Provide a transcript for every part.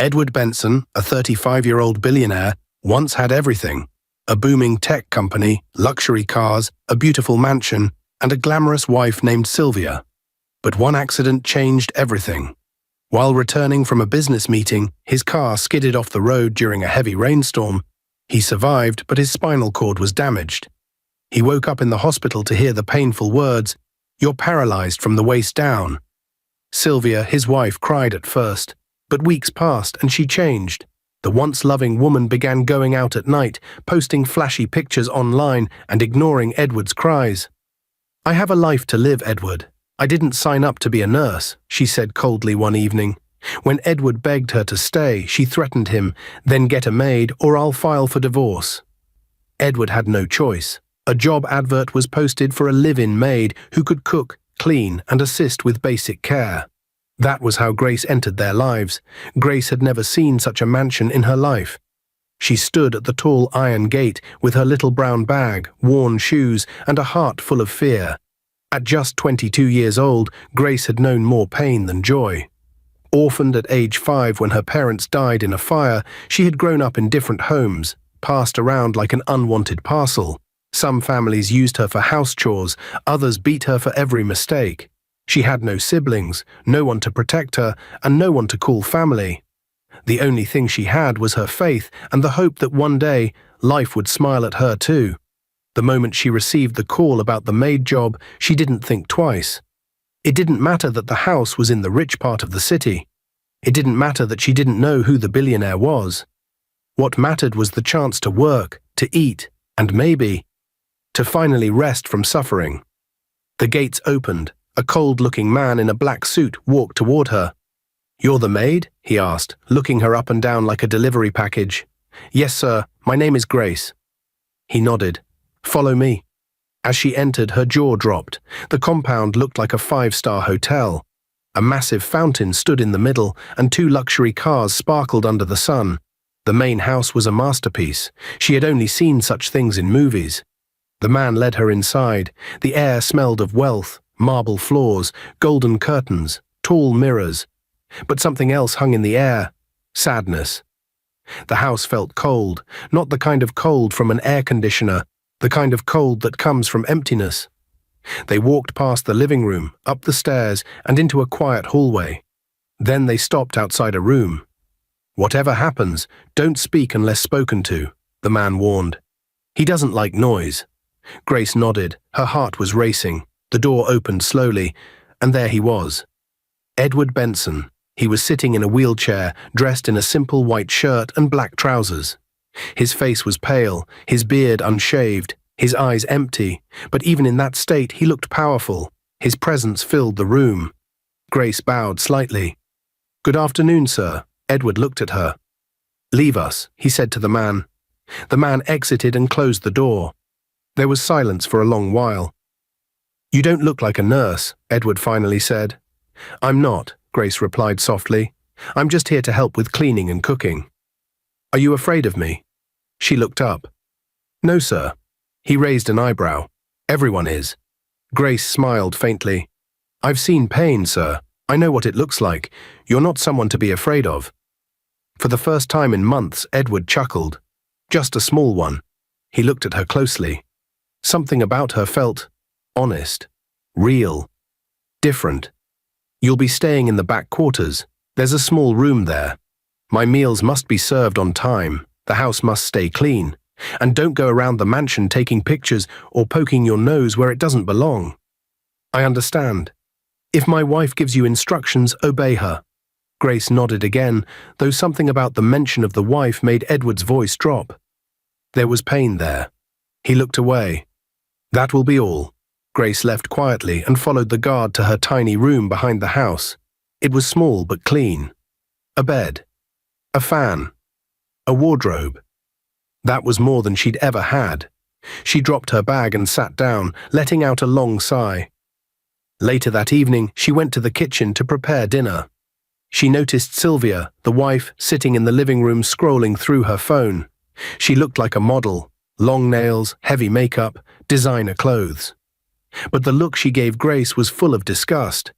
Edward Benson, a 35-year-old billionaire, once had everything: a booming tech company, luxury cars, a beautiful mansion, and a glamorous wife named Sylvia. But one accident changed everything. While returning from a business meeting, his car skidded off the road during a heavy rainstorm. He survived, but his spinal cord was damaged. He woke up in the hospital to hear the painful words, "You're paralyzed from the waist down." Sylvia, his wife, cried at first, but weeks passed and she changed. The once loving woman began going out at night, posting flashy pictures online and ignoring Edward's cries. "I have a life to live, Edward. I didn't sign up to be a nurse," she said coldly one evening. When Edward begged her to stay, she threatened him, "Then get a maid or I'll file for divorce." Edward had no choice. A job advert was posted for a live-in maid who could cook, clean, and assist with basic care. That was how Grace entered their lives. Grace had never seen such a mansion in her life. She stood at the tall iron gate with her little brown bag, worn shoes, and a heart full of fear. At just 22 years old, Grace had known more pain than joy. Orphaned at age 5 when her parents died in a fire, she had grown up in different homes, passed around like an unwanted parcel. Some families used her for house chores, others beat her for every mistake. She had no siblings, no one to protect her, and no one to call family. The only thing she had was her faith and the hope that one day life would smile at her too. The moment she received the call about the maid job, she didn't think twice. It didn't matter that the house was in the rich part of the city. It didn't matter that she didn't know who the billionaire was. What mattered was the chance to work, to eat, and maybe to finally rest from suffering. The gates opened. A cold-looking man in a black suit walked toward her. "You're the maid?" he asked, looking her up and down like a delivery package. "Yes, sir. My name is Grace." He nodded. "Follow me." As she entered, her jaw dropped. The compound looked like a 5-star hotel. A massive fountain stood in the middle, and 2 luxury cars sparkled under the sun. The main house was a masterpiece. She had only seen such things in movies. The man led her inside. The air smelled of wealth, marble floors, golden curtains, tall mirrors. But something else hung in the air: sadness. The house felt cold, not the kind of cold from an air conditioner, the kind of cold that comes from emptiness. They walked past the living room, up the stairs, and into a quiet hallway. Then they stopped outside a room. "Whatever happens, don't speak unless spoken to," the man warned. "He doesn't like noise." Grace nodded. Her heart was racing. The door opened slowly, and there he was. Edward Benson. He was sitting in a wheelchair, dressed in a simple white shirt and black trousers. His face was pale, his beard unshaved, his eyes empty, but even in that state he looked powerful. His presence filled the room. Grace bowed slightly. "Good afternoon, sir." Edward looked at her. "Leave us," he said to the man. The man exited and closed the door. There was silence for a long while. "You don't look like a nurse," Edward finally said. "I'm not," Grace replied softly. "I'm just here to help with cleaning and cooking." "Are you afraid of me?" She looked up. "No, sir." He raised an eyebrow. "Everyone is." Grace smiled faintly. "I've seen pain, sir. I know what it looks like. You're not someone to be afraid of." For the first time in months, Edward chuckled. Just a small one. He looked at her closely. Something about her felt honest, real, different. "You'll be staying in the back quarters. There's a small room there. My meals must be served on time. The house must stay clean. And don't go around the mansion taking pictures or poking your nose where it doesn't belong." "I understand. If my wife gives you instructions, obey her." Grace nodded again, though something about the mention of the wife made Edward's voice drop. There was pain there. He looked away. "That will be all." Grace left quietly and followed the guard to her tiny room behind the house. It was small but clean. A bed. A fan. A wardrobe. That was more than she'd ever had. She dropped her bag and sat down, letting out a long sigh. Later that evening, she went to the kitchen to prepare dinner. She noticed Sylvia, the wife, sitting in the living room scrolling through her phone. She looked like a model, long nails, heavy makeup, designer clothes. But the look she gave Grace was full of disgust.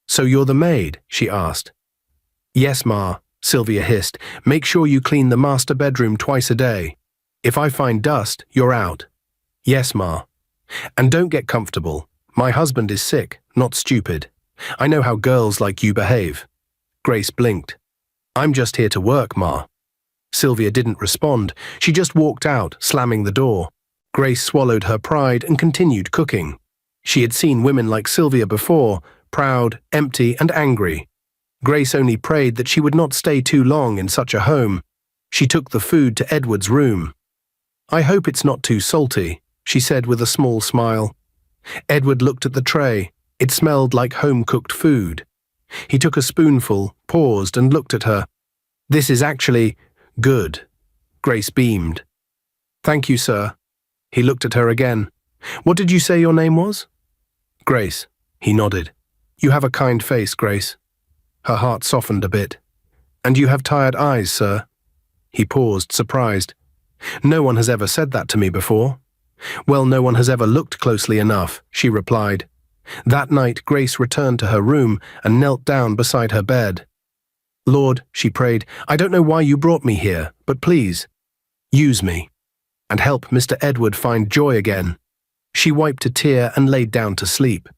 "So you're the maid?" she asked. "Yes, Ma. Sylvia hissed. "Make sure you clean the master bedroom twice a day. If I find dust, you're out." "Yes, Ma." "And don't get comfortable. My husband is sick, not stupid. I know how girls like you behave." Grace blinked. "I'm just here to work, Ma." Sylvia didn't respond. She just walked out, slamming the door. Grace swallowed her pride and continued cooking. She had seen women like Sylvia before, proud, empty, and angry. Grace only prayed that she would not stay too long in such a home. She took the food to Edward's room. "I hope it's not too salty," she said with a small smile. Edward looked at the tray. It smelled like home-cooked food. He took a spoonful, paused, and looked at her. "This is actually good." Grace beamed. "Thank you, sir." He looked at her again. "What did you say your name was?" "Grace." He nodded. "You have a kind face, Grace." Her heart softened a bit. "And you have tired eyes, sir." He paused, surprised. "No one has ever said that to me before." "Well, no one has ever looked closely enough," she replied. That night, Grace returned to her room and knelt down beside her bed. "Lord," she prayed, "I don't know why you brought me here, but please, use me, and help Mr. Edward find joy again." She wiped a tear and laid down to sleep.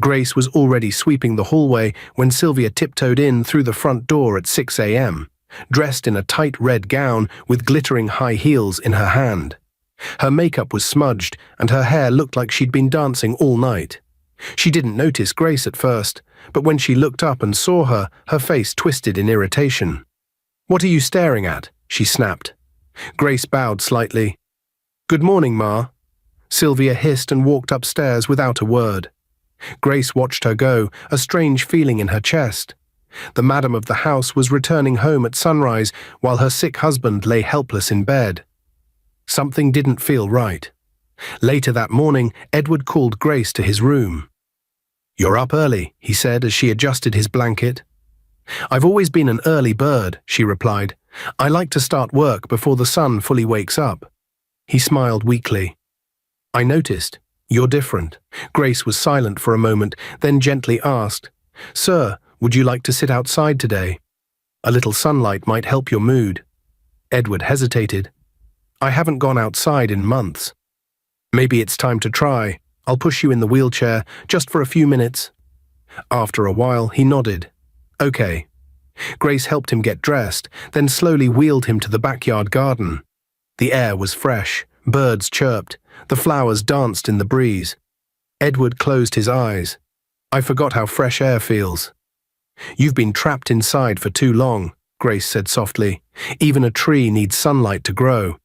Grace was already sweeping the hallway when Sylvia tiptoed in through the front door at 6 a.m., dressed in a tight red gown with glittering high heels in her hand. Her makeup was smudged and her hair looked like she'd been dancing all night. She didn't notice Grace at first, but when she looked up and saw her, her face twisted in irritation. "What are you staring at?" she snapped. Grace bowed slightly. "Good morning, Ma." Sylvia hissed and walked upstairs without a word. Grace watched her go, a strange feeling in her chest. The madam of the house was returning home at sunrise while her sick husband lay helpless in bed. Something didn't feel right. Later that morning, Edward called Grace to his room. "You're up early," he said as she adjusted his blanket. "I've always been an early bird," she replied. "I like to start work before the sun fully wakes up." He smiled weakly. "I noticed. You're different." Grace was silent for a moment, then gently asked, "Sir, would you like to sit outside today? A little sunlight might help your mood." Edward hesitated. "I haven't gone outside in months." "Maybe it's time to try. I'll push you in the wheelchair, just for a few minutes." After a while, he nodded. "Okay." Grace helped him get dressed, then slowly wheeled him to the backyard garden. The air was fresh, birds chirped, the flowers danced in the breeze. Edward closed his eyes. "I forgot how fresh air feels." "You've been trapped inside for too long," Grace said softly. "Even a tree needs sunlight to grow."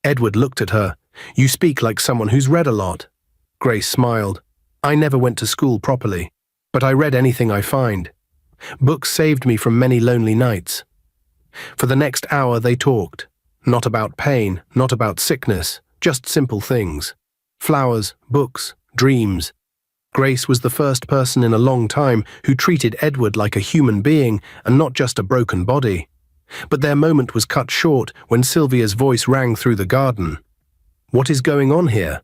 Edward looked at her. "You speak like someone who's read a lot." Grace smiled. "I never went to school properly, but I read anything I find. Books saved me from many lonely nights." For the next hour they talked. Not about pain, not about sickness, just simple things. Flowers, books, dreams. Grace was the first person in a long time who treated Edward like a human being and not just a broken body. But their moment was cut short when Sylvia's voice rang through the garden. "What is going on here?"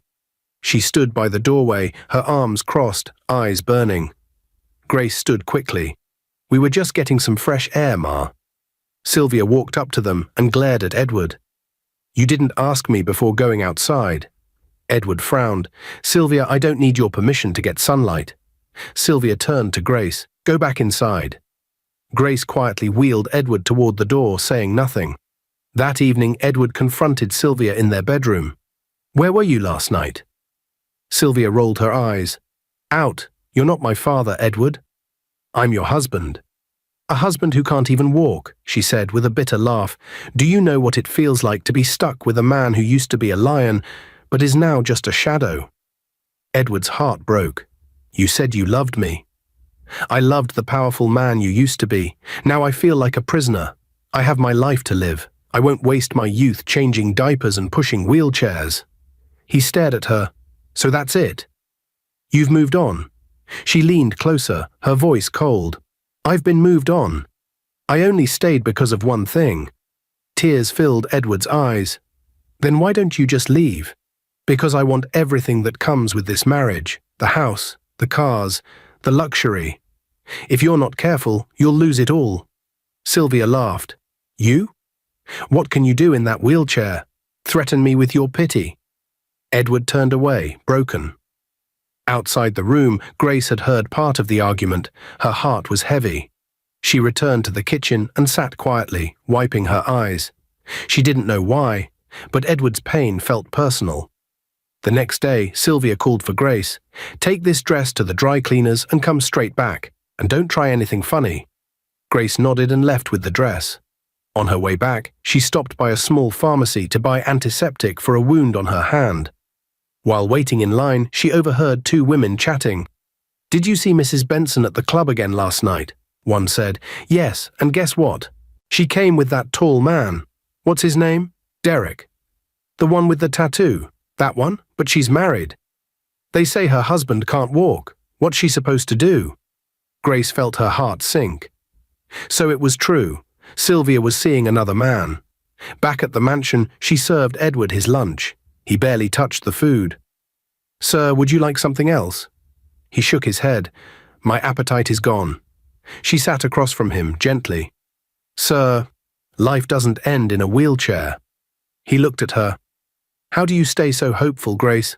She stood by the doorway, her arms crossed, eyes burning. Grace stood quickly. "We were just getting some fresh air, Ma." Sylvia walked up to them and glared at Edward. "You didn't ask me before going outside." Edward frowned. "Sylvia, I don't need your permission to get sunlight." Sylvia turned to Grace. "Go back inside." Grace quietly wheeled Edward toward the door, saying nothing. That evening, Edward confronted Sylvia in their bedroom. "Where were you last night?" Sylvia rolled her eyes. "Out. You're not my father, Edward. I'm your husband." "A husband who can't even walk," she said with a bitter laugh. "Do you know what it feels like to be stuck with a man who used to be a lion, but is now just a shadow?" Edward's heart broke. "You said you loved me." "I loved the powerful man you used to be. Now I feel like a prisoner. I have my life to live. I won't waste my youth changing diapers and pushing wheelchairs." He stared at her. "So that's it? You've moved on?" She leaned closer, her voice cold. "I've been moved on. I only stayed because of one thing." Tears filled Edward's eyes. "Then why don't you just leave?" "Because I want everything that comes with this marriage. The house, the cars, the luxury. If you're not careful, you'll lose it all." Sylvia laughed. You? What can you do in that wheelchair? Threaten me with your pity. Edward turned away, broken. Outside the room, Grace had heard part of the argument. Her heart was heavy. She returned to the kitchen and sat quietly, wiping her eyes. She didn't know why, but Edward's pain felt personal. The next day, Sylvia called for Grace. Take this dress to the dry cleaners and come straight back, and don't try anything funny. Grace nodded and left with the dress. On her way back, she stopped by a small pharmacy to buy antiseptic for a wound on her hand. While waiting in line, she overheard two women chatting. Did you see Mrs. Benson at the club again last night? One said. Yes, and guess what? She came with that tall man. What's his name? Derek. The one with the tattoo. That one? But she's married. They say her husband can't walk. What's she supposed to do? Grace felt her heart sink. So it was true. Sylvia was seeing another man. Back at the mansion, she served Edward his lunch. He barely touched the food. Sir, would you like something else? He shook his head. My appetite is gone. She sat across from him, gently. Sir, life doesn't end in a wheelchair. He looked at her. How do you stay so hopeful, Grace?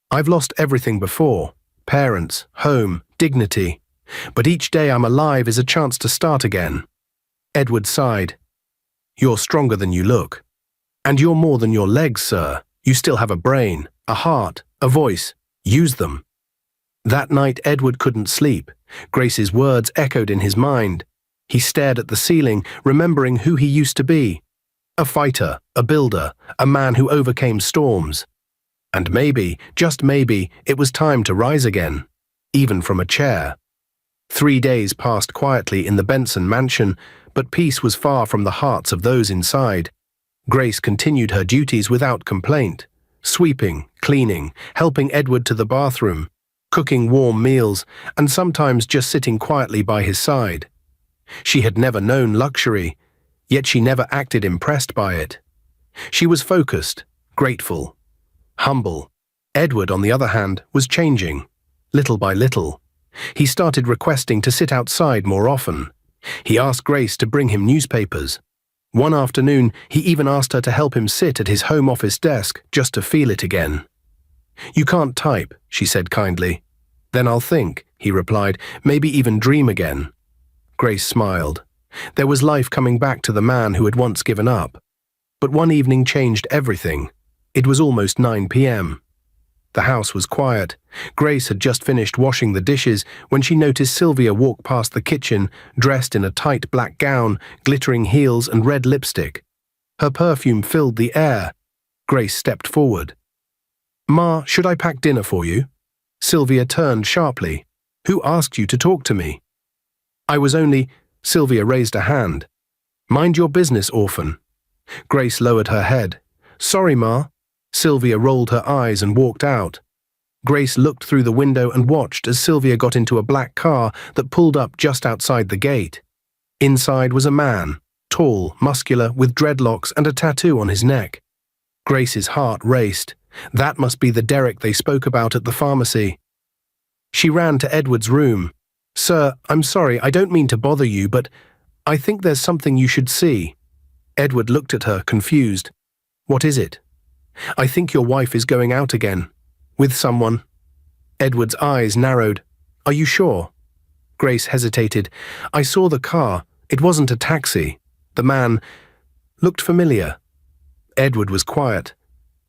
I've lost everything before. Parents, home, dignity. But each day I'm alive is a chance to start again. Edward sighed. You're stronger than you look. And you're more than your legs, sir. You still have a brain, a heart, a voice. Use them. That night Edward couldn't sleep. Grace's words echoed in his mind. He stared at the ceiling, remembering who he used to be. A fighter, a builder, a man who overcame storms. And maybe, just maybe, it was time to rise again, even from a chair. 3 days passed quietly in the Benson mansion, but peace was far from the hearts of those inside. Grace continued her duties without complaint, sweeping, cleaning, helping Edward to the bathroom, cooking warm meals, and sometimes just sitting quietly by his side. She had never known luxury, yet she never acted impressed by it. She was focused, grateful, humble. Edward, on the other hand, was changing, little by little. He started requesting to sit outside more often. He asked Grace to bring him newspapers. One afternoon, he even asked her to help him sit at his home office desk just to feel it again. You can't type, she said kindly. Then I'll think, he replied, maybe even dream again. Grace smiled. There was life coming back to the man who had once given up. But one evening changed everything. It was almost 9 p.m. The house was quiet. Grace had just finished washing the dishes when she noticed Sylvia walk past the kitchen, dressed in a tight black gown, glittering heels and red lipstick. Her perfume filled the air. Grace stepped forward. Ma, should I pack dinner for you? Sylvia turned sharply. Who asked you to talk to me? I was only... Sylvia raised a hand. Mind your business, orphan. Grace lowered her head. Sorry, Ma. Sylvia rolled her eyes and walked out. Grace looked through the window and watched as Sylvia got into a black car that pulled up just outside the gate. Inside was a man, tall, muscular, with dreadlocks and a tattoo on his neck. Grace's heart raced. That must be the Derek they spoke about at the pharmacy. She ran to Edward's room. Sir, I'm sorry, I don't mean to bother you, but I think there's something you should see. Edward looked at her, confused. What is it? I think your wife is going out again. With someone. Edward's eyes narrowed. Are you sure? Grace hesitated. I saw the car. It wasn't a taxi. The man looked familiar. Edward was quiet.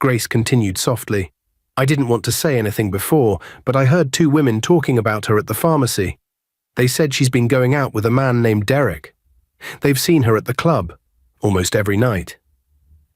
Grace continued softly. I didn't want to say anything before, but I heard 2 women talking about her at the pharmacy. They said she's been going out with a man named Derek. They've seen her at the club, almost every night.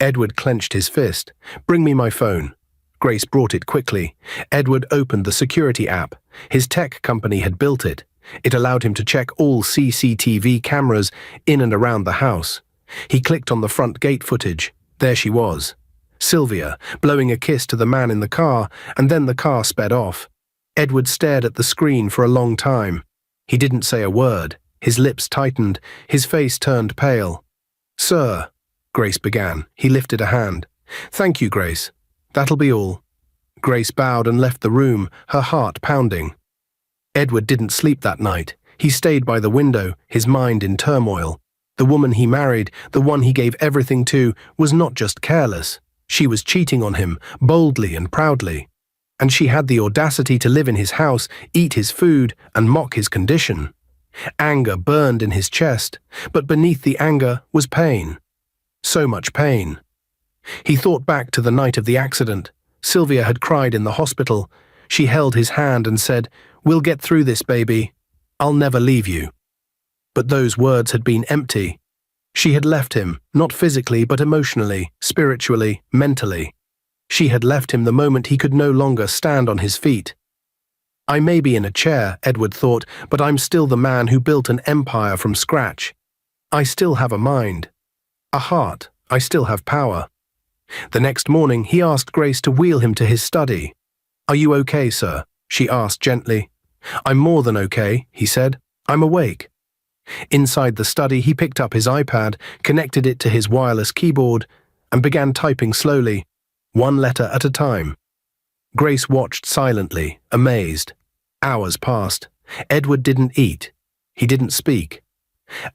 Edward clenched his fist. Bring me my phone. Grace brought it quickly. Edward opened the security app. His tech company had built it. It allowed him to check all CCTV cameras in and around the house. He clicked on the front gate footage. There she was. Sylvia, blowing a kiss to the man in the car, and then the car sped off. Edward stared at the screen for a long time. He didn't say a word. His lips tightened. His face turned pale. Sir, Grace began. He lifted a hand. Thank you, Grace. That'll be all. Grace bowed and left the room, her heart pounding. Edward didn't sleep that night. He stayed by the window, his mind in turmoil. The woman he married, the one he gave everything to, was not just careless. She was cheating on him, boldly and proudly. And she had the audacity to live in his house, eat his food, and mock his condition. Anger burned in his chest, but beneath the anger was pain. So much pain. He thought back to the night of the accident. Sylvia had cried in the hospital. She held his hand and said, "We'll get through this, baby. I'll never leave you." But those words had been empty. She had left him, not physically but emotionally, spiritually, mentally. She had left him the moment he could no longer stand on his feet. I may be in a chair, Edward thought, but I'm still the man who built an empire from scratch. I still have a mind, a heart. I still have power. The next morning, he asked Grace to wheel him to his study. "Are you okay, sir?" she asked gently. "I'm more than okay," he said. "I'm awake." Inside the study, he picked up his iPad, connected it to his wireless keyboard, and began typing slowly, one letter at a time. Grace watched silently, amazed. Hours passed. Edward didn't eat. He didn't speak.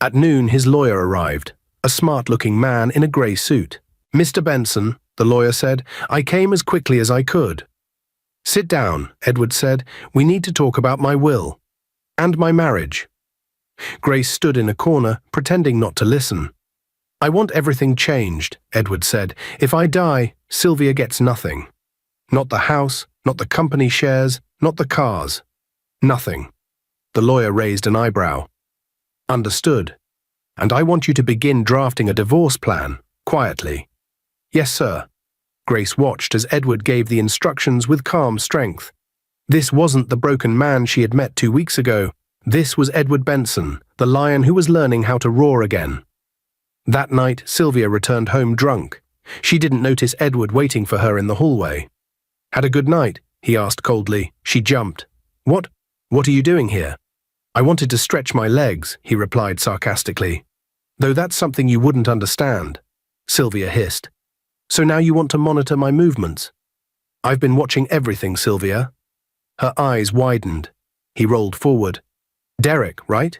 At noon, his lawyer arrived, a smart-looking man in a grey suit. "Mr. Benson," the lawyer said, "I came as quickly as I could." "Sit down," Edward said. "We need to talk about my will. And my marriage." Grace stood in a corner, pretending not to listen. "I want everything changed," Edward said. "If I die, Sylvia gets nothing. Not the house, not the company shares, not the cars. Nothing." The lawyer raised an eyebrow. "Understood. And I want you to begin drafting a divorce plan, quietly." "Yes, sir." Grace watched as Edward gave the instructions with calm strength. This wasn't the broken man she had met 2 weeks ago. This was Edward Benson, the lion who was learning how to roar again. That night, Sylvia returned home drunk. She didn't notice Edward waiting for her in the hallway. "Had a good night?" he asked coldly. She jumped. What are you doing here?" "I wanted to stretch my legs," he replied sarcastically. "Though that's something you wouldn't understand," Sylvia hissed. "So now you want to monitor my movements?" "I've been watching everything, Sylvia." Her eyes widened. He rolled forward. "Derek, right?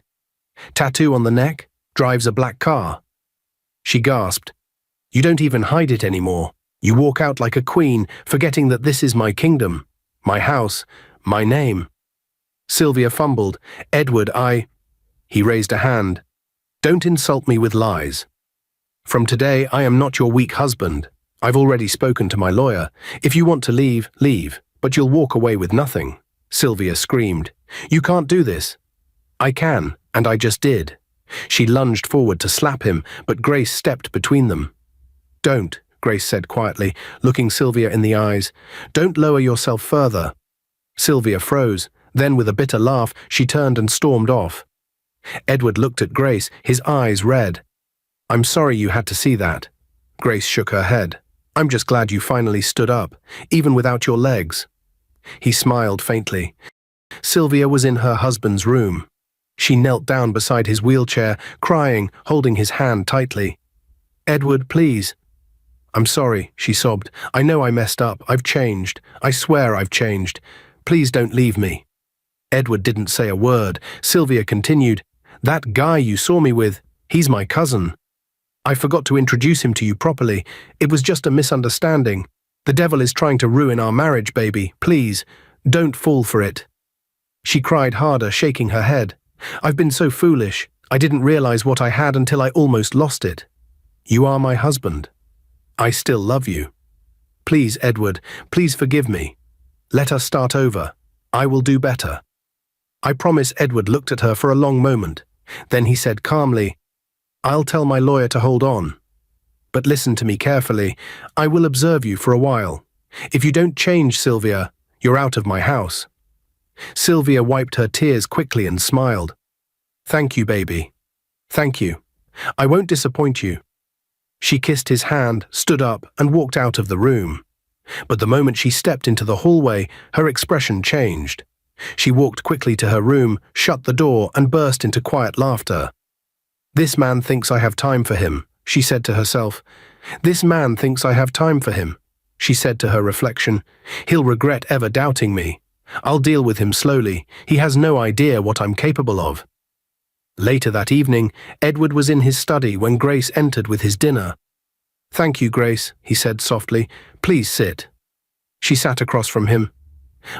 Tattoo on the neck, drives a black car." She gasped. "You don't even hide it anymore. You walk out like a queen, forgetting that this is my kingdom, my house, my name." Sylvia fumbled. "Edward, He raised a hand. "Don't insult me with lies. From today, I am not your weak husband. I've already spoken to my lawyer. If you want to leave, leave, but you'll walk away with nothing." Sylvia screamed. "You can't do this." "I can, and I just did." She lunged forward to slap him, but Grace stepped between them. "Don't," Grace said quietly, looking Sylvia in the eyes. "Don't lower yourself further." Sylvia froze. Then, with a bitter laugh, she turned and stormed off. Edward looked at Grace, his eyes red. "I'm sorry you had to see that." Grace shook her head. "I'm just glad you finally stood up, even without your legs." He smiled faintly. Sylvia was in her husband's room. She knelt down beside his wheelchair, crying, holding his hand tightly. "Edward, please." "I'm sorry," she sobbed. "I know I messed up. I've changed. I swear I've changed. Please don't leave me." Edward didn't say a word. Sylvia continued, "That guy you saw me with, he's my cousin. I forgot to introduce him to you properly. It was just a misunderstanding. The devil is trying to ruin our marriage, baby. Please, don't fall for it." She cried harder, shaking her head. "I've been so foolish. I didn't realize what I had until I almost lost it. You are my husband. I still love you. Please, Edward, please forgive me. Let us start over. I will do better." "I promise." Edward looked at her for a long moment. Then he said calmly, "I'll tell my lawyer to hold on. But listen to me carefully. I will observe you for a while. If you don't change, Sylvia, you're out of my house." Sylvia wiped her tears quickly and smiled. "Thank you, baby. Thank you. I won't disappoint you." She kissed his hand, stood up, and walked out of the room. But the moment she stepped into the hallway, her expression changed. She walked quickly to her room, shut the door, and burst into quiet laughter. "This man thinks I have time for him," she said to herself. "This man thinks I have time for him," she said to her reflection. "He'll regret ever doubting me. I'll deal with him slowly. He has no idea what I'm capable of." Later that evening, Edward was in his study when Grace entered with his dinner. "Thank you, Grace," he said softly. "Please sit." She sat across from him.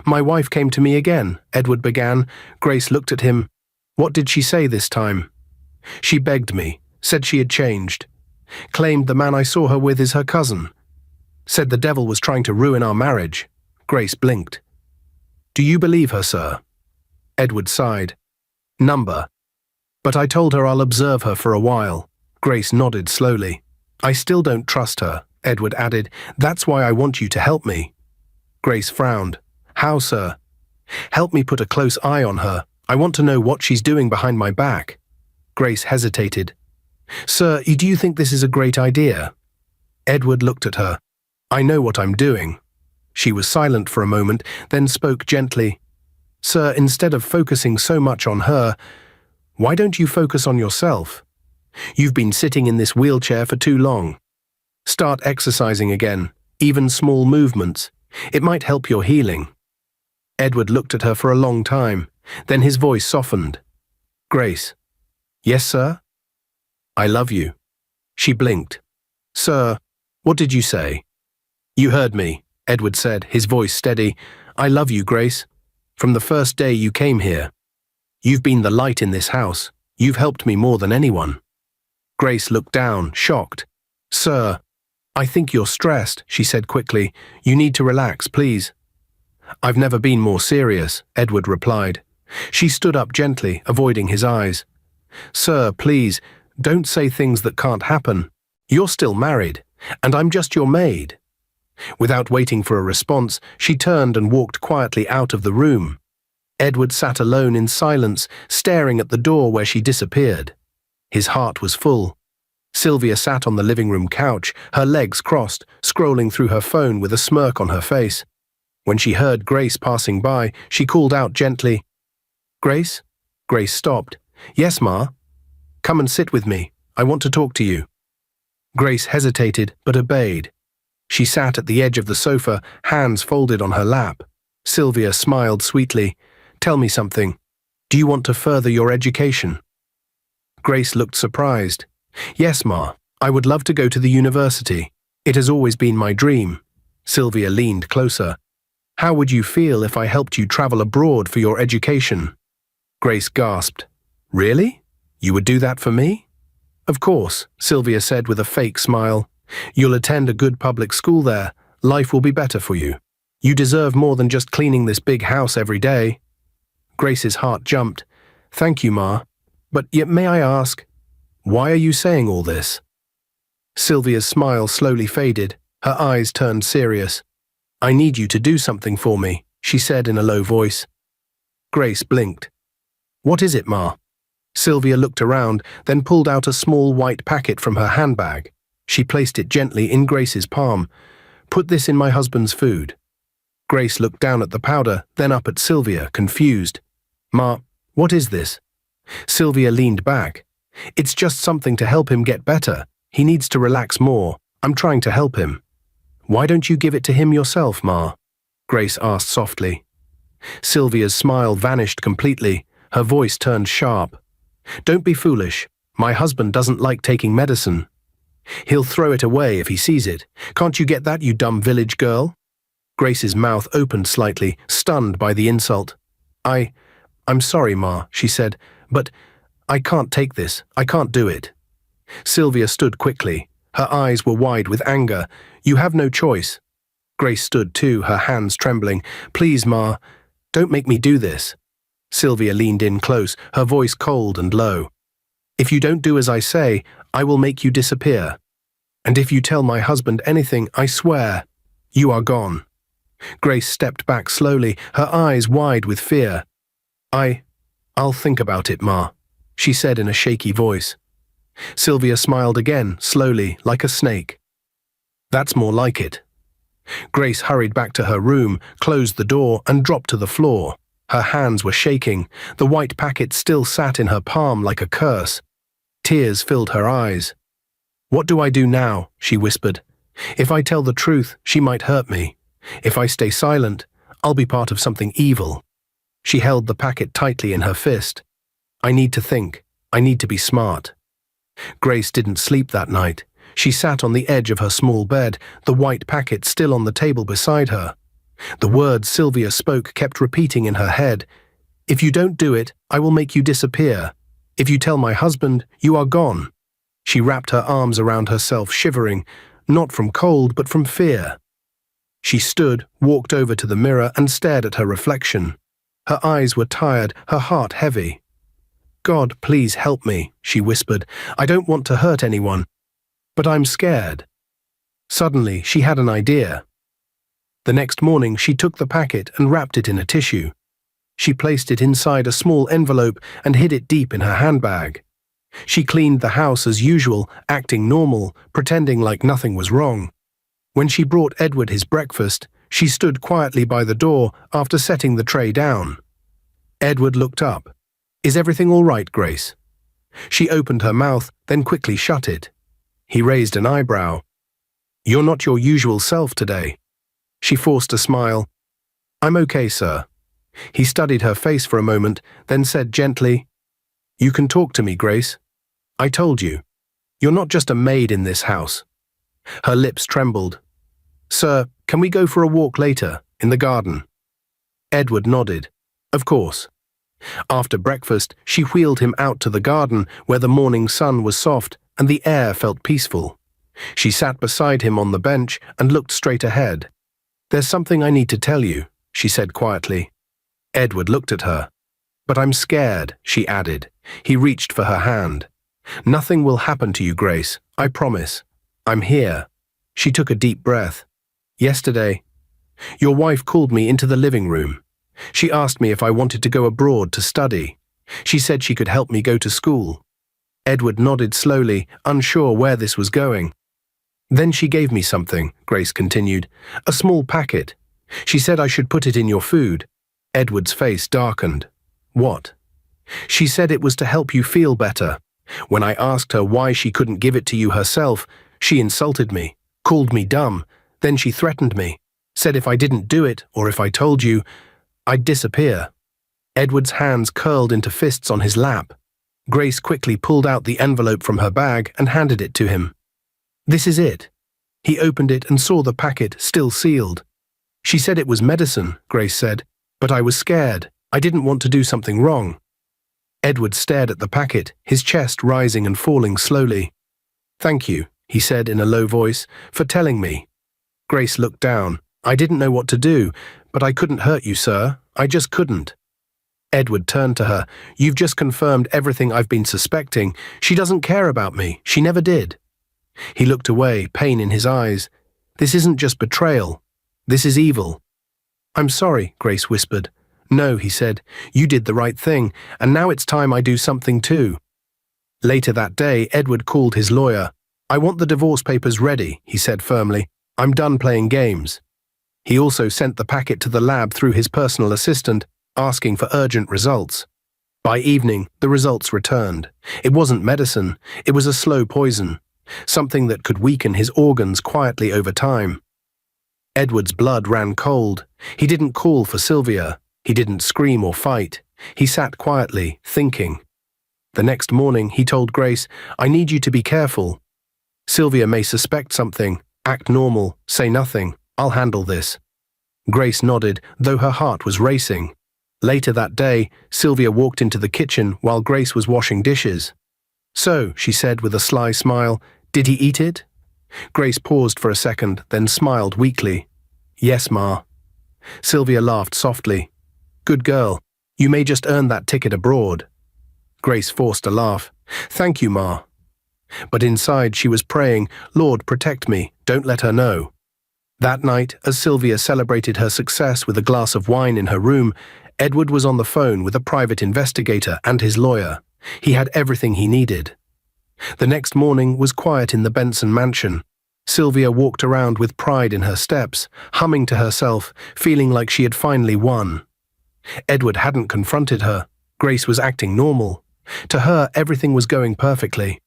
"My wife came to me again," Edward began. Grace looked at him. "What did she say this time?" "She begged me, said she had changed. Claimed the man I saw her with is her cousin. Said the devil was trying to ruin our marriage." Grace blinked. "Do you believe her, sir?" Edward sighed. "Number. But I told her I'll observe her for a while." Grace nodded slowly. "I still don't trust her," Edward added. "That's why I want you to help me." Grace frowned. "How, sir?" "Help me put a close eye on her. I want to know what she's doing behind my back." Grace hesitated. "Sir, do you think this is a great idea?" Edward looked at her. "I know what I'm doing." She was silent for a moment, then spoke gently. "Sir, instead of focusing so much on her, why don't you focus on yourself? You've been sitting in this wheelchair for too long. Start exercising again, even small movements. It might help your healing." Edward looked at her for a long time, then his voice softened. "Grace." "Yes, sir?" "I love you." She blinked. "Sir, what did you say?" "You heard me," Edward said, his voice steady. "I love you, Grace. From the first day you came here. You've been the light in this house. You've helped me more than anyone." Grace looked down, shocked. "Sir, I think you're stressed," she said quickly. "You need to relax, please." "I've never been more serious," Edward replied. She stood up gently, avoiding his eyes. "Sir, please, don't say things that can't happen. You're still married, and I'm just your maid." Without waiting for a response, she turned and walked quietly out of the room. Edward sat alone in silence, staring at the door where she disappeared. His heart was full. Sylvia sat on the living room couch, her legs crossed, scrolling through her phone with a smirk on her face. When she heard Grace passing by, she called out gently, "Grace?" Grace stopped. "Yes, Ma." "Come and sit with me. I want to talk to you." Grace hesitated, but obeyed. She sat at the edge of the sofa, hands folded on her lap. Sylvia smiled sweetly. "Tell me something. Do you want to further your education?" Grace looked surprised. "Yes, Ma. I would love to go to the university. It has always been my dream." Sylvia leaned closer. "How would you feel if I helped you travel abroad for your education?" Grace gasped. "Really? You would do that for me?" "Of course," Sylvia said with a fake smile. "You'll attend a good public school there. Life will be better for you. You deserve more than just cleaning this big house every day." Grace's heart jumped. "Thank you, Ma. But yet may I ask, why are you saying all this?" Sylvia's smile slowly faded. Her eyes turned serious. "I need you to do something for me," she said in a low voice. Grace blinked. "What is it, Ma?" Sylvia looked around, then pulled out a small white packet from her handbag. She placed it gently in Grace's palm. "Put this in my husband's food." Grace looked down at the powder, then up at Sylvia, confused. "Ma, what is this?" Sylvia leaned back. "It's just something to help him get better. He needs to relax more. I'm trying to help him." "Why don't you give it to him yourself, Ma?" Grace asked softly. Sylvia's smile vanished completely. Her voice turned sharp. "Don't be foolish. My husband doesn't like taking medicine. He'll throw it away if he sees it. Can't you get that, you dumb village girl?" Grace's mouth opened slightly, stunned by the insult. I'm sorry, Ma," she said, "but I can't take this. I can't do it." Sylvia stood quickly. Her eyes were wide with anger. "You have no choice." Grace stood too, her hands trembling. "Please, Ma, don't make me do this." Sylvia leaned in close, her voice cold and low. "If you don't do as I say, I will make you disappear. And if you tell my husband anything, I swear, you are gone." Grace stepped back slowly, her eyes wide with fear. I'll think about it, Ma," she said in a shaky voice. Sylvia smiled again, slowly, like a snake. "That's more like it." Grace hurried back to her room, closed the door, and dropped to the floor. Her hands were shaking. The white packet still sat in her palm like a curse. Tears filled her eyes. "What do I do now?" she whispered. "If I tell the truth, she might hurt me. If I stay silent, I'll be part of something evil." She held the packet tightly in her fist. "I need to think. I need to be smart. Grace didn't sleep that night. She sat on the edge of her small bed, the white packet still on the table beside her. The words Sylvia spoke kept repeating in her head. If you don't do it, I will make you disappear. If you tell my husband, you are gone. She wrapped her arms around herself, shivering, not from cold but from fear. She stood, walked over to the mirror and stared at her reflection. Her eyes were tired, her heart heavy. God, please help me, she whispered. I don't want to hurt anyone, but I'm scared. Suddenly, she had an idea. The next morning, she took the packet and wrapped it in a tissue. She placed it inside a small envelope and hid it deep in her handbag. She cleaned the house as usual, acting normal, pretending like nothing was wrong. When she brought Edward his breakfast, she stood quietly by the door after setting the tray down. Edward looked up. Is everything all right, Grace? She opened her mouth, then quickly shut it. He raised an eyebrow. You're not your usual self today. She forced a smile. I'm okay, sir. He studied her face for a moment, then said gently, You can talk to me, Grace. I told you. You're not just a maid in this house. Her lips trembled. Sir, can we go for a walk later, in the garden? Edward nodded. Of course. After breakfast, she wheeled him out to the garden where the morning sun was soft and the air felt peaceful. She sat beside him on the bench and looked straight ahead. There's something I need to tell you, she said quietly. Edward looked at her. But I'm scared, she added. He reached for her hand. Nothing will happen to you, Grace. I promise. I'm here. She took a deep breath. Yesterday, your wife called me into the living room. She asked me if I wanted to go abroad to study. She said she could help me go to school. Edward nodded slowly, unsure where this was going. Then she gave me something, Grace continued. A small packet. She said I should put it in your food. Edward's face darkened. What? She said it was to help you feel better. When I asked her why she couldn't give it to you herself, she insulted me, called me dumb. Then she threatened me, said if I didn't do it, or if I told you, I'd disappear. Edward's hands curled into fists on his lap. Grace quickly pulled out the envelope from her bag and handed it to him. This is it. He opened it and saw the packet still sealed. She said it was medicine, Grace said, but I was scared. I didn't want to do something wrong. Edward stared at the packet, his chest rising and falling slowly. Thank you, he said in a low voice, for telling me. Grace looked down. I didn't know what to do, but I couldn't hurt you, sir. I just couldn't. Edward turned to her. You've just confirmed everything I've been suspecting. She doesn't care about me. She never did. He looked away, pain in his eyes. This isn't just betrayal. This is evil. I'm sorry, Grace whispered. No, he said. You did the right thing, and now it's time I do something too. Later that day, Edward called his lawyer. I want the divorce papers ready, he said firmly. I'm done playing games. He also sent the packet to the lab through his personal assistant, asking for urgent results. By evening, the results returned. It wasn't medicine, it was a slow poison, something that could weaken his organs quietly over time. Edward's blood ran cold. He didn't call for Sylvia. He didn't scream or fight. He sat quietly, thinking. The next morning, he told Grace, I need you to be careful. Sylvia may suspect something. Act normal, say nothing. I'll handle this. Grace nodded, though her heart was racing. Later that day, Sylvia walked into the kitchen while Grace was washing dishes. So, she said with a sly smile, did he eat it? Grace paused for a second, then smiled weakly. Yes, Ma. Sylvia laughed softly. Good girl. You may just earn that ticket abroad. Grace forced a laugh. Thank you, Ma. But inside she was praying, Lord, protect me, don't let her know. That night, as Sylvia celebrated her success with a glass of wine in her room, Edward was on the phone with a private investigator and his lawyer. He had everything he needed. The next morning was quiet in the Benson mansion. Sylvia walked around with pride in her steps, humming to herself, feeling like she had finally won. Edward hadn't confronted her. Grace was acting normal. To her, everything was going perfectly.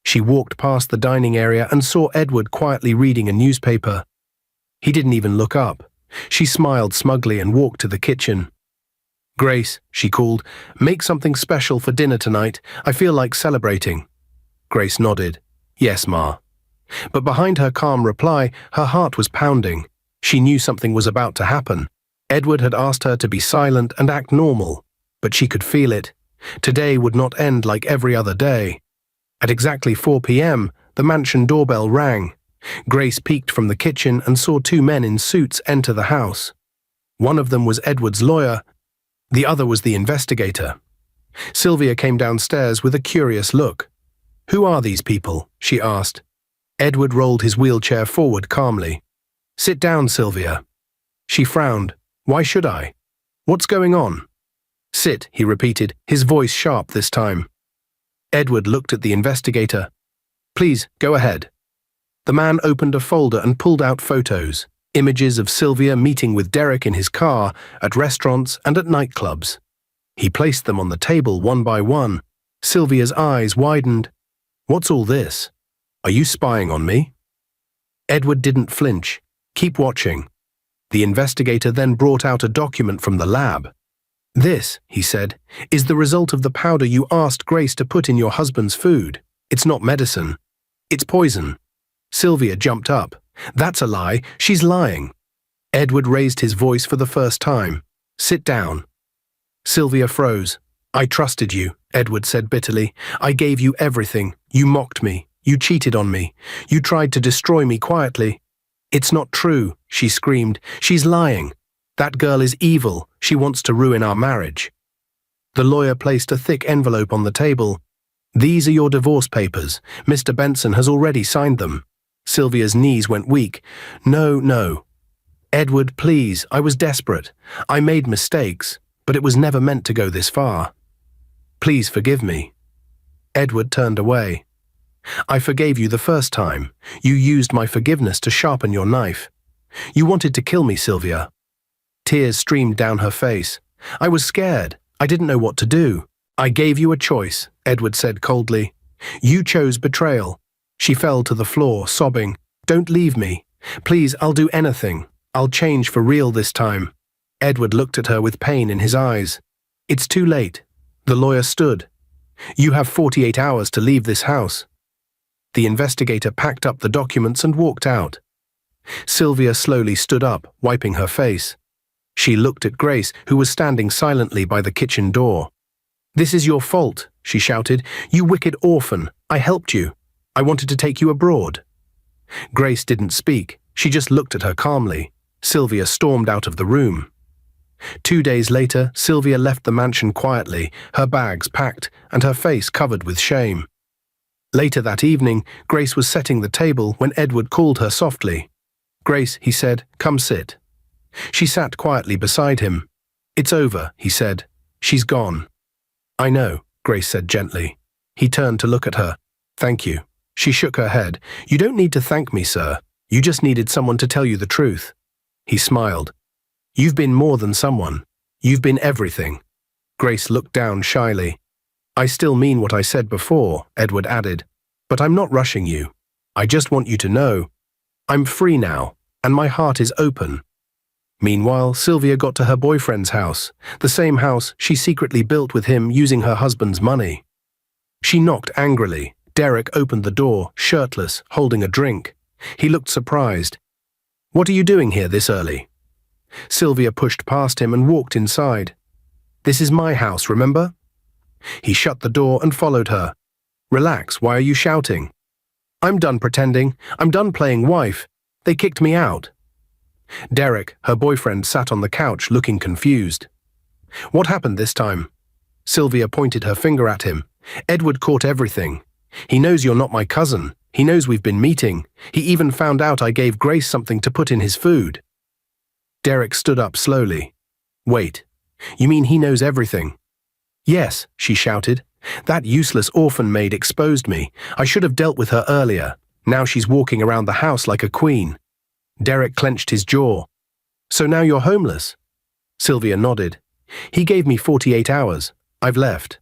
She walked past the dining area and saw Edward quietly reading a newspaper. He didn't even look up. She smiled smugly and walked to the kitchen. Grace, she called, make something special for dinner tonight. I feel like celebrating. Grace nodded. Yes, Ma. But behind her calm reply, her heart was pounding. She knew something was about to happen. Edward had asked her to be silent and act normal, but she could feel it. Today would not end like every other day. At exactly 4 p.m., the mansion doorbell rang. Grace peeked from the kitchen and saw two men in suits enter the house. One of them was Edward's lawyer, the other was the investigator. Sylvia came downstairs with a curious look. Who are these people? She asked. Edward rolled his wheelchair forward calmly. Sit down, Sylvia. She frowned. Why should I? What's going on? Sit, he repeated, his voice sharp this time. Edward looked at the investigator. Please, go ahead. The man opened a folder and pulled out photos, images of Sylvia meeting with Derek in his car, at restaurants and at nightclubs. He placed them on the table one by one. Sylvia's eyes widened. What's all this? Are you spying on me? Edward didn't flinch. Keep watching. The investigator then brought out a document from the lab. This, he said, is the result of the powder you asked Grace to put in your husband's food. It's not medicine. It's poison. Sylvia jumped up. That's a lie. She's lying. Edward raised his voice for the first time. Sit down. Sylvia froze. I trusted you, Edward said bitterly. I gave you everything. You mocked me. You cheated on me. You tried to destroy me quietly. It's not true, she screamed. She's lying. That girl is evil. She wants to ruin our marriage. The lawyer placed a thick envelope on the table. These are your divorce papers. Mr. Benson has already signed them. Sylvia's knees went weak. No, no. Edward, please, I was desperate. I made mistakes, but it was never meant to go this far. Please forgive me. Edward turned away. I forgave you the first time. You used my forgiveness to sharpen your knife. You wanted to kill me, Sylvia. Tears streamed down her face. I was scared. I didn't know what to do. I gave you a choice, Edward said coldly. You chose betrayal. She fell to the floor, sobbing. Don't leave me. Please, I'll do anything. I'll change for real this time. Edward looked at her with pain in his eyes. It's too late. The lawyer stood. You have 48 hours to leave this house. The investigator packed up the documents and walked out. Sylvia slowly stood up, wiping her face. She looked at Grace, who was standing silently by the kitchen door. This is your fault, she shouted. You wicked orphan. I helped you. I wanted to take you abroad. Grace didn't speak. She just looked at her calmly. Sylvia stormed out of the room. 2 days later, Sylvia left the mansion quietly, her bags packed and her face covered with shame. Later that evening, Grace was setting the table when Edward called her softly. Grace, he said, come sit. She sat quietly beside him. It's over, he said. She's gone. I know, Grace said gently. He turned to look at her. Thank you. She shook her head. You don't need to thank me, sir. You just needed someone to tell you the truth. He smiled. You've been more than someone. You've been everything. Grace looked down shyly. I still mean what I said before, Edward added. But I'm not rushing you. I just want you to know. I'm free now, and my heart is open. Meanwhile, Sylvia got to her boyfriend's house, the same house she secretly built with him using her husband's money. She knocked angrily. Derek opened the door, shirtless, holding a drink. He looked surprised. What are you doing here this early? Sylvia pushed past him and walked inside. This is my house, remember? He shut the door and followed her. Relax, why are you shouting? I'm done pretending. I'm done playing wife. They kicked me out. Derek, her boyfriend, sat on the couch looking confused. What happened this time? Sylvia pointed her finger at him. Edward caught everything. He knows you're not my cousin. He knows we've been meeting. He even found out I gave Grace something to put in his food. Derek stood up slowly. Wait, you mean he knows everything? Yes, she shouted. That useless orphan maid exposed me. I should have dealt with her earlier. Now she's walking around the house like a queen. Derek clenched his jaw. So now you're homeless? Sylvia nodded. He gave me 48 hours. I've left.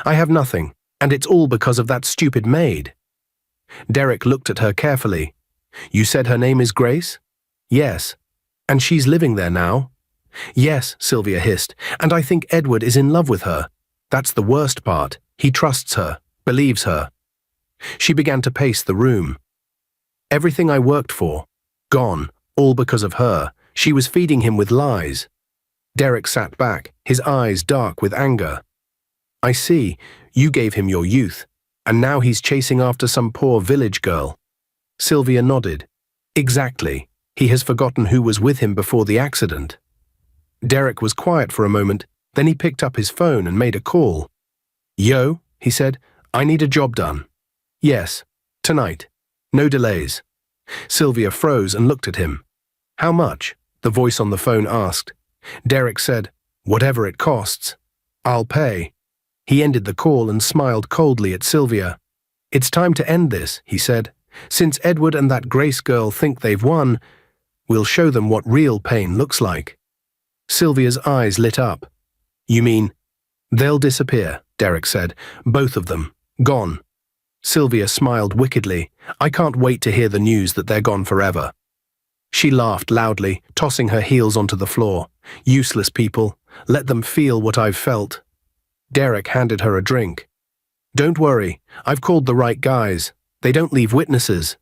I have nothing, and it's all because of that stupid maid. Derek looked at her carefully. You said her name is Grace? Yes. And she's living there now? Yes, Sylvia hissed, and I think Edward is in love with her. That's the worst part. He trusts her, believes her. She began to pace the room. Everything I worked for, gone, all because of her. She was feeding him with lies. Derek sat back, his eyes dark with anger. I see, you gave him your youth, and now he's chasing after some poor village girl. Sylvia nodded. Exactly. He has forgotten who was with him before the accident. Derek was quiet for a moment, then he picked up his phone and made a call. Yo, he said, I need a job done. Yes, tonight. No delays. Sylvia froze and looked at him. How much? The voice on the phone asked. Derek said, whatever it costs. I'll pay. He ended the call and smiled coldly at Sylvia. It's time to end this, he said. Since Edward and that Grace girl think they've won, we'll show them what real pain looks like. Sylvia's eyes lit up. You mean? They'll disappear, Derek said. Both of them. Gone. Sylvia smiled wickedly. I can't wait to hear the news that they're gone forever. She laughed loudly, tossing her heels onto the floor. Useless people. Let them feel what I've felt. Derek handed her a drink. Don't worry, I've called the right guys. They don't leave witnesses.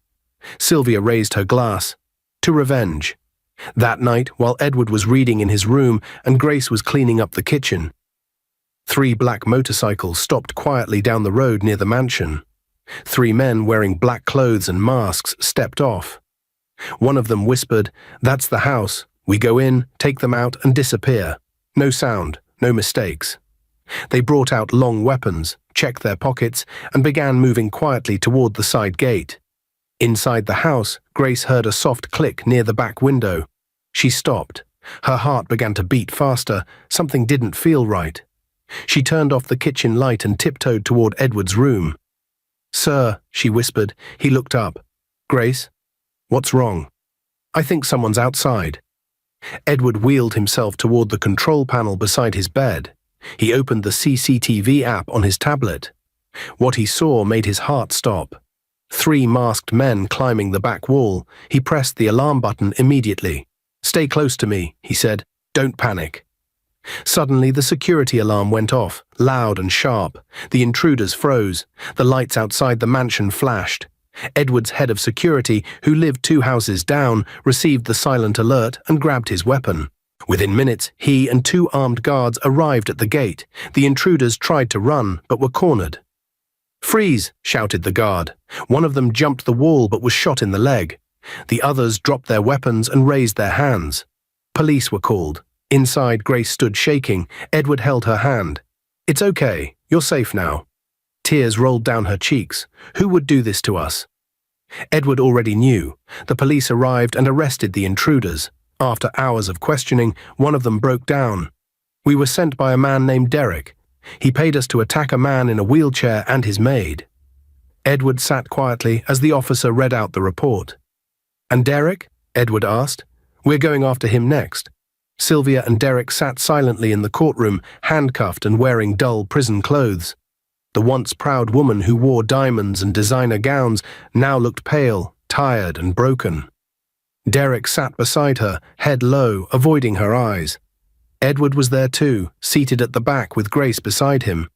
Sylvia raised her glass. To revenge. That night, while Edward was reading in his room and Grace was cleaning up the kitchen, 3 black motorcycles stopped quietly down the road near the mansion. 3 men wearing black clothes and masks stepped off. One of them whispered, "That's the house. We go in, take them out, and disappear. No sound, no mistakes." They brought out long weapons, checked their pockets, and began moving quietly toward the side gate. Inside the house, Grace heard a soft click near the back window. She stopped. Her heart began to beat faster. Something didn't feel right. She turned off the kitchen light and tiptoed toward Edward's room. "Sir," she whispered. He looked up. "Grace? What's wrong?" "I think someone's outside." Edward wheeled himself toward the control panel beside his bed. He opened the CCTV app on his tablet. What he saw made his heart stop. 3 masked men climbing the back wall. He pressed the alarm button immediately. "Stay close to me," he said. "Don't panic." Suddenly, the security alarm went off, loud and sharp. The intruders froze. The lights outside the mansion flashed. Edward's head of security, who lived 2 houses down, received the silent alert and grabbed his weapon. Within minutes, he and 2 armed guards arrived at the gate. The intruders tried to run, but were cornered. "Freeze!" shouted the guard. One of them jumped the wall but was shot in the leg. The others dropped their weapons and raised their hands. Police were called. Inside, Grace stood shaking. Edward held her hand. "It's okay. You're safe now." Tears rolled down her cheeks. Who would do this to us? Edward already knew. The police arrived and arrested the intruders. After hours of questioning, one of them broke down. "We were sent by a man named Derek. He paid us to attack a man in a wheelchair and his maid." Edward sat quietly as the officer read out the report. "And Derek?" Edward asked. "We're going after him next." Sylvia and Derek sat silently in the courtroom, handcuffed and wearing dull prison clothes. The once proud woman who wore diamonds and designer gowns now looked pale, tired and broken. Derek sat beside her, head low, avoiding her eyes. Edward was there too, seated at the back with Grace beside him.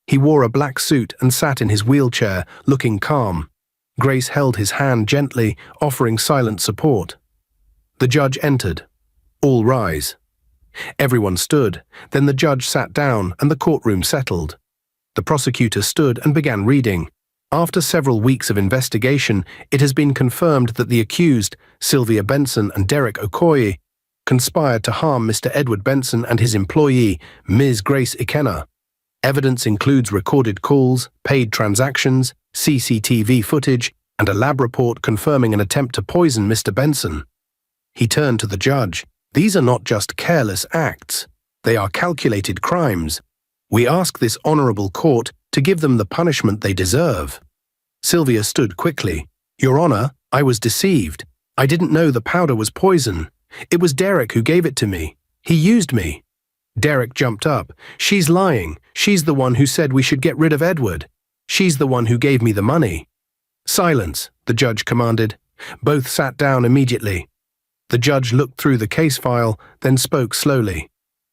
He wore a black suit and sat in his wheelchair, looking calm. Grace held his hand gently, offering silent support. The judge entered. "All rise." Everyone stood. Then the judge sat down and the courtroom settled. The prosecutor stood and began reading. After several weeks of investigation, it has been confirmed that the accused, Sylvia Benson and Derek Okoye, conspired to harm Mr. Edward Benson and his employee, Ms. Grace Ikenna. Evidence includes recorded calls, paid transactions, CCTV footage, and a lab report confirming an attempt to poison Mr. Benson. He turned to the judge. "These are not just careless acts. They are calculated crimes. We ask this honorable court to give them the punishment they deserve." Sylvia stood quickly. "Your Honor, I was deceived. I didn't know the powder was poison. It was Derek who gave it to me. He used me." Derek jumped up. "She's lying. She's the one who said we should get rid of Edward. She's the one who gave me the money." "Silence," the judge commanded. Both sat down immediately. The judge looked through the case file, then spoke slowly.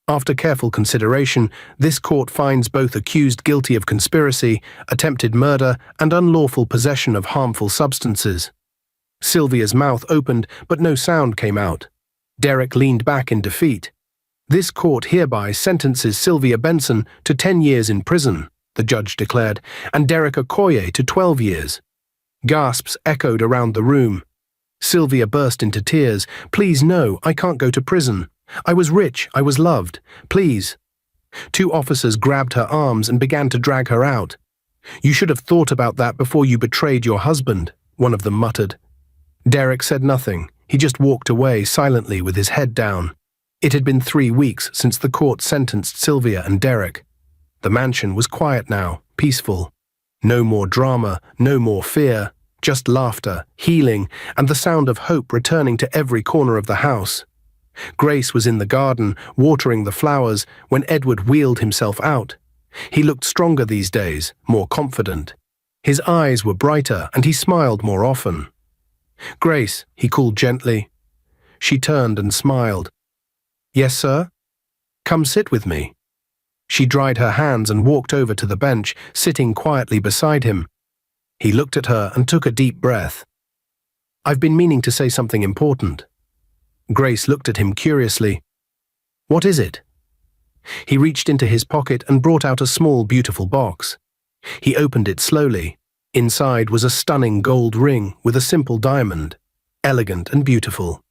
After careful consideration, this court finds both accused guilty of conspiracy, attempted murder, and unlawful possession of harmful substances. Sylvia's mouth opened, but no sound came out. Derek leaned back in defeat. This court hereby sentences Sylvia Benson to 10 years in prison, the judge declared, and Derek Okoye to 12 years. Gasps echoed around the room. Sylvia burst into tears. "Please, no, I can't go to prison. I was rich, I was loved. Please." Two officers grabbed her arms and began to drag her out. "You should have thought about that before you betrayed your husband," one of them muttered. Derek said nothing. He just walked away silently with his head down. It had been 3 weeks since the court sentenced Sylvia and Derek. The mansion was quiet now, peaceful. No more drama, no more fear, just laughter, healing, and the sound of hope returning to every corner of the house. Grace was in the garden, watering the flowers, when Edward wheeled himself out. He looked stronger these days, more confident. His eyes were brighter, and he smiled more often. "Grace," he called gently. She turned and smiled. "Yes, sir?" "Come sit with me." She dried her hands and walked over to the bench, sitting quietly beside him. He looked at her and took a deep breath. "I've been meaning to say something important." Grace looked at him curiously. "What is it?" He reached into his pocket and brought out a small, beautiful box. He opened it slowly. Inside was a stunning gold ring with a simple diamond, elegant and beautiful.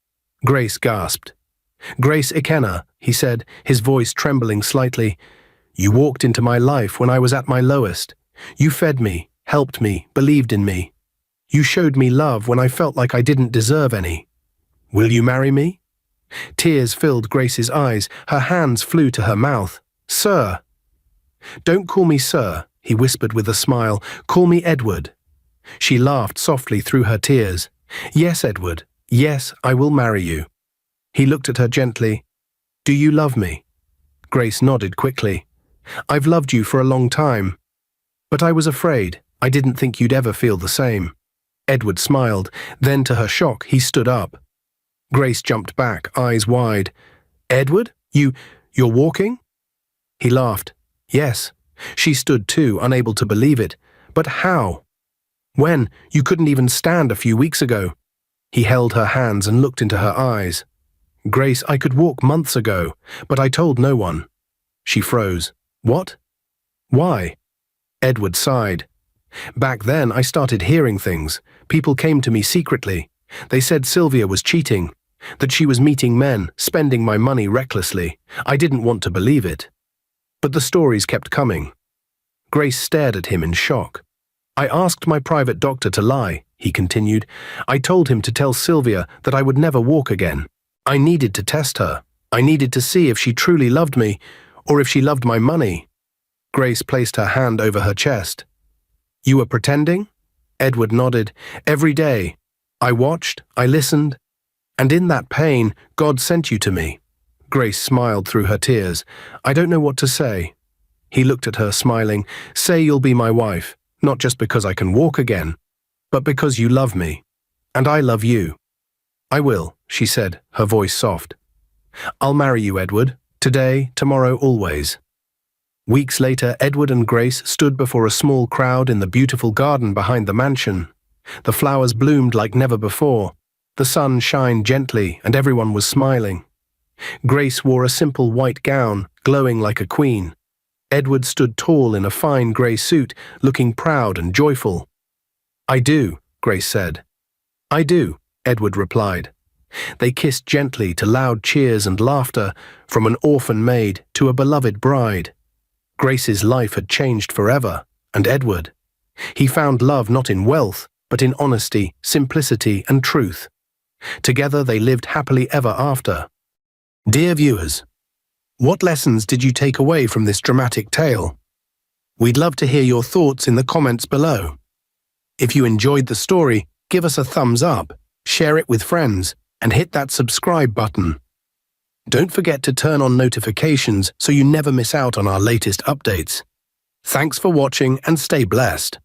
Grace gasped. "Grace Ikenna," he said, his voice trembling slightly. "You walked into my life when I was at my lowest. You fed me, helped me, believed in me. You showed me love when I felt like I didn't deserve any. Will you marry me?" Tears filled Grace's eyes. Her hands flew to her mouth. "Sir." "Don't call me sir," he whispered with a smile. "Call me Edward." She laughed softly through her tears. "Yes, Edward. Yes, I will marry you." He looked at her gently. "Do you love me?" Grace nodded quickly. "I've loved you for a long time. But I was afraid. I didn't think you'd ever feel the same." Edward smiled. Then, to her shock, he stood up. Grace jumped back, eyes wide. "Edward? You're walking?" He laughed. "Yes." She stood too, unable to believe it. "But how?" "When? You couldn't even stand a few weeks ago." He held her hands and looked into her eyes. "Grace, I could walk months ago, but I told no one." She froze. "What? Why?" Edward sighed. "Back then, I started hearing things. People came to me secretly. They said Sylvia was cheating, that she was meeting men, spending my money recklessly. I didn't want to believe it. But the stories kept coming." Grace stared at him in shock. "I asked my private doctor to lie," he continued. "I told him to tell Sylvia that I would never walk again. I needed to test her. I needed to see if she truly loved me, or if she loved my money." Grace placed her hand over her chest. "You were pretending?" Edward nodded. "Every day. I watched, I listened, and in that pain, God sent you to me." Grace smiled through her tears. "I don't know what to say." He looked at her, smiling. "Say you'll be my wife, not just because I can walk again, but because you love me, and I love you." "I will," she said, her voice soft. "I'll marry you, Edward. Today, tomorrow, always." Weeks later, Edward and Grace stood before a small crowd in the beautiful garden behind the mansion. The flowers bloomed like never before. The sun shined gently, and everyone was smiling. Grace wore a simple white gown, glowing like a queen. Edward stood tall in a fine grey suit, looking proud and joyful. "I do," Grace said. "I do," Edward replied. They kissed gently to loud cheers and laughter, from an orphan maid to a beloved bride. Grace's life had changed forever, and Edward. He found love not in wealth, but in honesty, simplicity, and truth. Together they lived happily ever after. Dear viewers, what lessons did you take away from this dramatic tale? We'd love to hear your thoughts in the comments below. If you enjoyed the story, give us a thumbs up, share it with friends, and hit that subscribe button. Don't forget to turn on notifications so you never miss out on our latest updates. Thanks for watching and stay blessed.